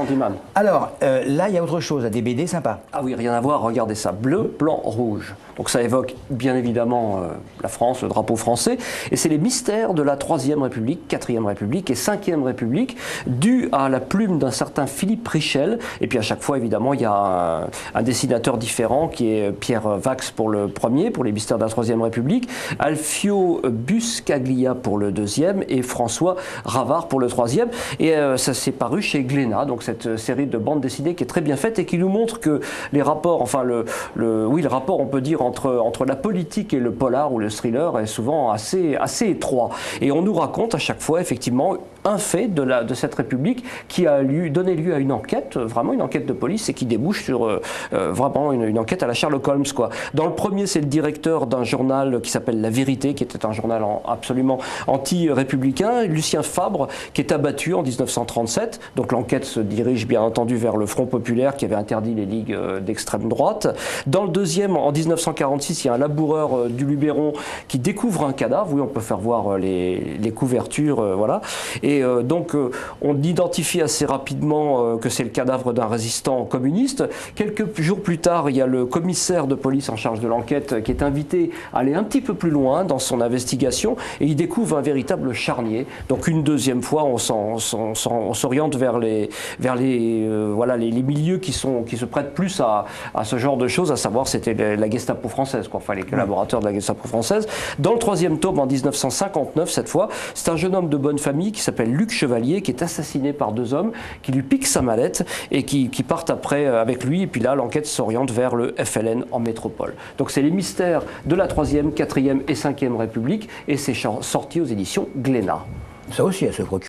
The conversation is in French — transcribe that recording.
Candyman. Alors, là, il y a autre chose, des BD sympas. Ah oui, rien à voir, regardez ça, bleu, blanc, rouge. Donc ça évoque bien évidemment la France, le drapeau français, et c'est les mystères de la 3e République, 4e République et 5e République, dus à la plume d'un certain Philippe Richel, et puis à chaque fois évidemment il y a un dessinateur différent qui est Pierre Vax pour le premier, pour les mystères de la 3e République, Alfio Buscaglia pour le 2e et François Ravard pour le 3e, et ça s'est paru chez Glénat, donc cette série de bandes dessinées qui est très bien faite et qui nous montre que les rapports, enfin le rapport on peut dire entre la politique et le polar ou le thriller est souvent assez étroit. Et on nous raconte à chaque fois effectivement un fait de cette République qui a donné lieu à une enquête, vraiment une enquête de police et qui débouche sur vraiment une enquête à la Sherlock Holmes, quoi. Dans le premier, c'est le directeur d'un journal qui s'appelle La Vérité, qui était un journal absolument anti-républicain, Lucien Fabre, qui est abattu en 1937. Donc l'enquête se dirige bien entendu vers le Front populaire qui avait interdit les ligues d'extrême droite. Dans le deuxième, en 1946, il y a un laboureur du Luberon qui découvre un cadavre. Oui, on peut faire voir les couvertures, voilà. Et donc, on identifie assez rapidement que c'est le cadavre d'un résistant communiste. Quelques jours plus tard, il y a le commissaire de police en charge de l'enquête qui est invité à aller un petit peu plus loin dans son investigation et il découvre un véritable charnier. Donc, une deuxième fois, on s'oriente vers les milieux qui se prêtent plus à ce genre de choses, à savoir c'était la Gestapo française, quoi. Enfin, les collaborateurs de la Gestapo française. Dans le troisième tome, en 1959, cette fois, c'est un jeune homme de bonne famille qui s'appelle Luc Chevalier, qui est assassiné par deux hommes, qui lui piquent sa mallette et qui partent après avec lui. Et puis là, l'enquête s'oriente vers le FLN en métropole. Donc c'est les mystères de la 3e, 4e et 5e République et c'est sorti aux éditions Glénat. Ça aussi, elle se procure.